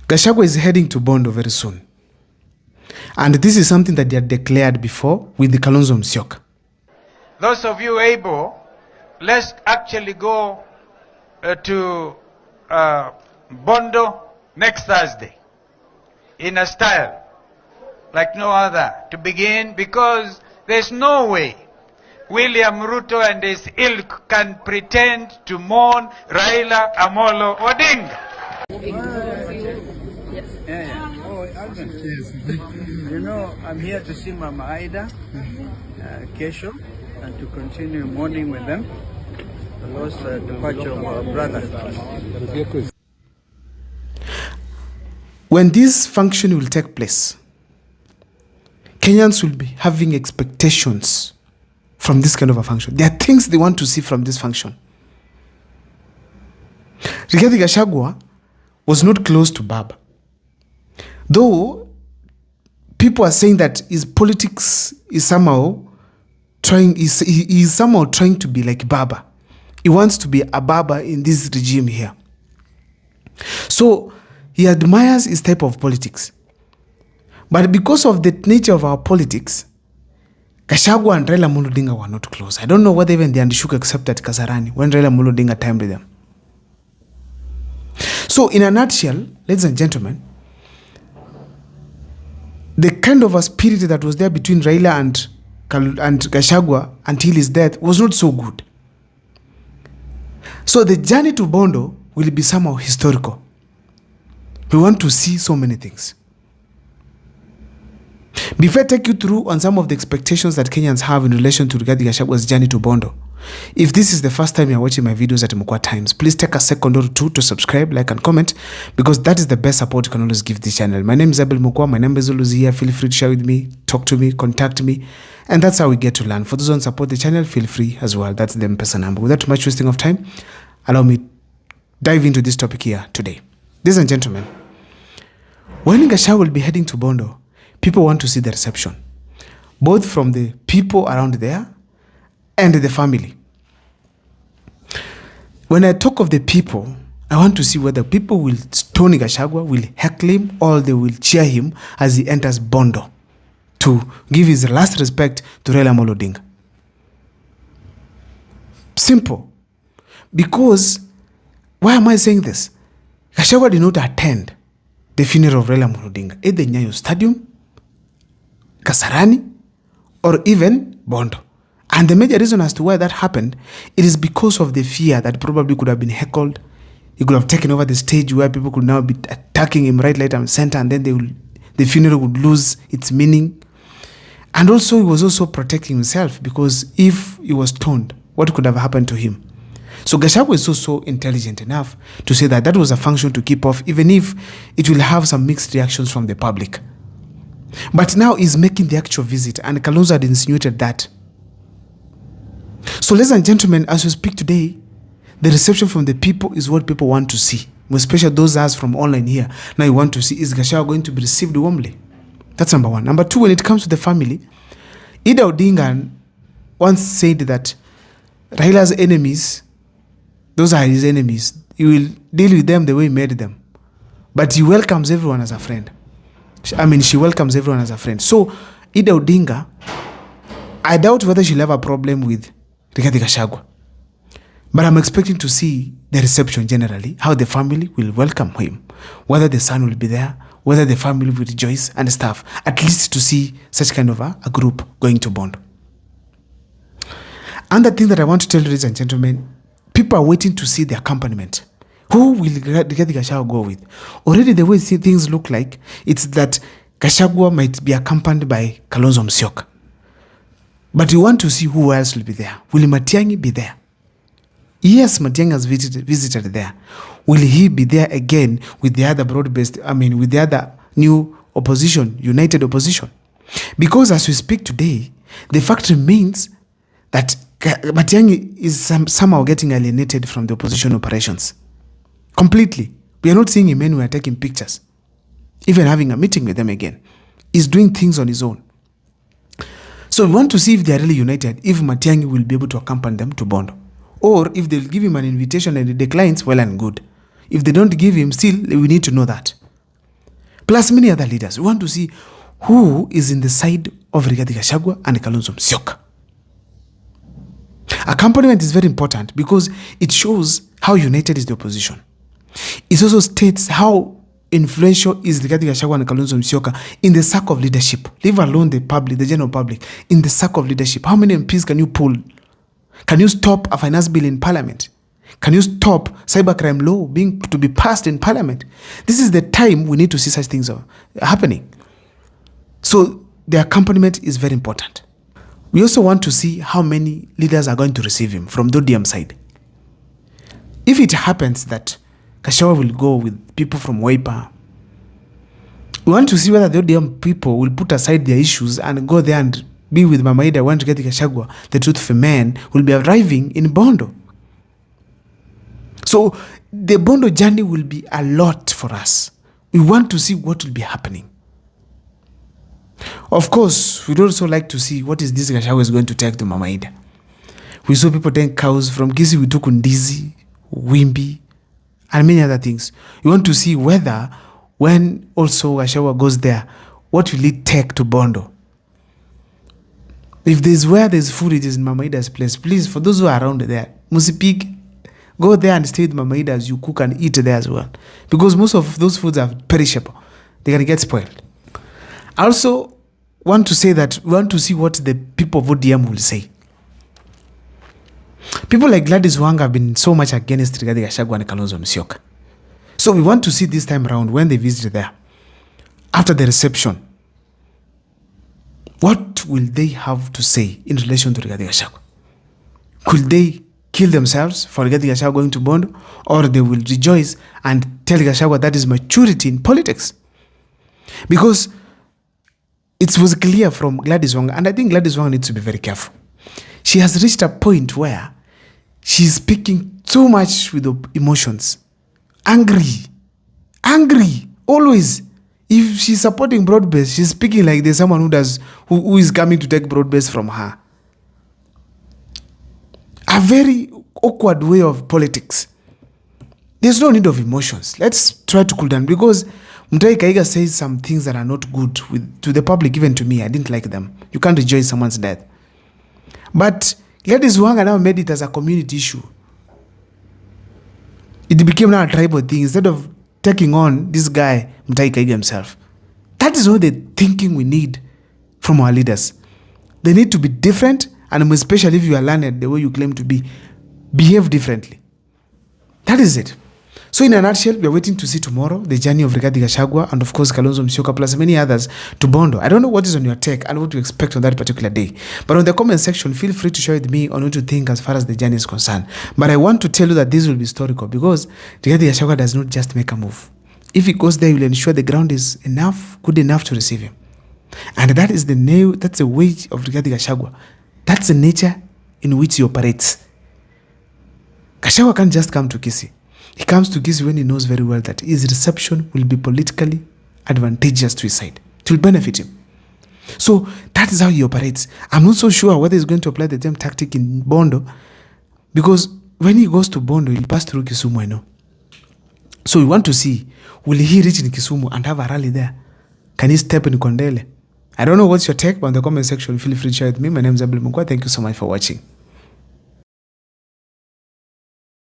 Gachagua is heading to Bondo very soon. And this is something that they had declared before with the Kalonzo Musyoka. Those of you able, let's actually go to Bondo next Thursday in a style like no other to begin, because there's no way William Ruto and his ilk can pretend to mourn Raila Amolo Odinga. You know, I'm here to see Mama Aida, Kesho, and to continue mourning with them the lost departure of our brother. When this function will take place, Kenyans will be having expectations from this kind of a function. There are things they want to see from this function. Rigathi Gachagua was not close to Baba. Though people are saying that his politics is somehow trying to be like Baba. He wants to be a Baba in this regime here. So he admires his type of politics. But because of the nature of our politics, Gachagua and Raila Amolo Odinga were not close. I don't know whether even they understood except at Kasarani when Raila Amolo Odinga timed them. So in a nutshell, ladies and gentlemen, the kind of a spirit that was there between Raila and Gachagua until his death was not so good. So the journey to Bondo will be somehow historical. We want to see so many things. Before I take you through on some of the expectations that Kenyans have in relation to Rigathi Gachagua's journey to Bondo, if this is the first time you're watching my videos at Mukwa Times, please take a second or two to subscribe, like, and comment, because that is the best support you can always give this channel. My name is Abel Mukwa. My number is always here. Feel free to share with me, talk to me, contact me, and that's how we get to learn. For those who don't support the channel, feel free as well. That's the M-Pesa number. Without too much wasting of time, allow me dive into this topic here today. Ladies and gentlemen, when Gachagua will be heading to Bondo, people want to see the reception, both from the people around there and the family. When I talk of the people, I want to see whether people will stone Gachagua, will heckle him, or they will cheer him as he enters Bondo to give his last respect to Raila Amolo Odinga. Simple. Because, why am I saying this? Gachagua did not attend the funeral of Raila Amolo Odinga, either Nyayo Stadium, Kasarani, or even Bondo. And the major reason as to why that happened, it is because of the fear that probably could have been heckled. He could have taken over the stage where people could now be attacking him right, left, and center, and then the funeral would lose its meaning. And also, he was also protecting himself, because if he was stoned, what could have happened to him? So Gachagua is also intelligent enough to say that that was a function to keep off, even if it will have some mixed reactions from the public. But now he's making the actual visit, and Kalonzo had insinuated that. So, ladies and gentlemen, as we speak today, the reception from the people is what people want to see, especially those of us from online here. Now you want to see, is Gachagua going to be received warmly? That's number one. Number two, when it comes to the family, Ida Odinga once said that Raila's enemies, those are his enemies. He will deal with them the way he made them. But he welcomes everyone as a friend. She welcomes everyone as a friend. So, Ida Odinga, I doubt whether she'll have a problem with Rigathi Gachagua. But I'm expecting to see the reception generally, how the family will welcome him, whether the son will be there, whether the family will rejoice and stuff, at least to see such kind of a group going to Bondo. And the thing that I want to tell you, ladies and gentlemen, people are waiting to see the accompaniment. Who will Rigathi Gachagua go with? Already the way things look like, it's that Gachagua might be accompanied by Kalonzo Musyoka. But you want to see who else will be there. Will Matiang'i be there? Yes, Matiang'i has visited there. Will he be there again with the other broad-based, with the other new opposition, united opposition? Because as we speak today, the fact remains that Matiang'i is somehow getting alienated from the opposition operations. Completely. We are not seeing him anywhere taking pictures. Even having a meeting with them again. He's doing things on his own. So we want to see if they are really united, if Matiang'i will be able to accompany them to Bondo. Or if they'll give him an invitation and he declines, well and good. If they don't give him, still, we need to know that. plus many other leaders. We want to see who is in the side of Rigathi Gachagua and Kalonzo Musyoka. Accompaniment is very important because it shows how united is the opposition. It also states how influential is Rigathi Gachagua and Kalonzo Musyoka in the circle of leadership. Leave alone the public, the general public. In the circle of leadership, how many MPs can you pull? Can you stop a finance bill in parliament? Can you stop cybercrime law to be passed in parliament? This is the time we need to see such things happening. So the accompaniment is very important. We also want to see how many leaders are going to receive him from the ODM side. If it happens that Gachagua will go with people from Wiper, we want to see whether the ODM people will put aside their issues and go there and be with Mama Ida when Rigathi Gachagua, the truthful man, will be arriving in Bondo. So the Bondo journey will be a lot for us. We want to see what will be happening. Of course, we'd also like to see what is this Gachagua is going to take to Mama Ida. We saw people take cows from Kisii, we took Ndizi, Wimbi, and many other things. We want to see whether, when also Gachagua goes there, what will it take to Bondo? If there's where there's food, it is in Mama Ida's place. Please, for those who are around there, Musipik, go there and stay with Mama Ida as you cook and eat there as well. Because most of those foods are perishable. They're going to get spoiled. I also want to say that we want to see what the people of ODM will say. People like Gladys Wanga have been so much against Rigathi Gachagua and Kalonzo Musyoka. So we want to see this time around when they visit there, after the reception, what will they have to say in relation to Rigathi Gachagua? Could they kill themselves for Rigathi Gachagua going to Bondo, or they will rejoice and tell Gachagua that is maturity in politics? Because it was clear from Gladys Wanga, and I think Gladys Wanga needs to be very careful. She has reached a point where she's speaking too much with emotions. Angry, always. If she's supporting broad-based, she's speaking like there's someone who is coming to take broad-based from her. A very awkward way of politics. There's no need of emotions. Let's try to cool down, because Mutahi Kahiga says some things that are not good to the public, even to me. I didn't like them. You can't rejoice someone's death. But Gladys Wanga now made it as a community issue. It became now a tribal thing instead of taking on this guy, Mutahi Kahiga himself. That is what the thinking we need from our leaders. They need to be different, and especially if you are learned the way you claim to be, behave differently. That is it. So in a nutshell, we are waiting to see tomorrow the journey of Rigathi Gachagua and of course Kalonzo Musyoka plus many others to Bondo. I don't know what is on your take and what to expect on that particular day. But on the comment section, feel free to share with me on what you think as far as the journey is concerned. But I want to tell you that this will be historical, because Rigathi Gachagua does not just make a move. If he goes there, he will ensure the ground is good enough to receive him. And that is that's the way of Rigathi Gachagua. That's the nature in which he operates. Gachagua can't just come to Kisii. He comes to Kisii when he knows very well that his reception will be politically advantageous to his side. It will benefit him. So that is how he operates. I'm not so sure whether he's going to apply the same tactic in Bondo, because when he goes to Bondo, he'll pass through Kisumu, I know. So we want to see, will he reach in Kisumu and have a rally there? Can he step in Kondele? I don't know what's your take, but in the comment section, feel free to share with me. My name is Abel Mugwa. Thank you so much for watching.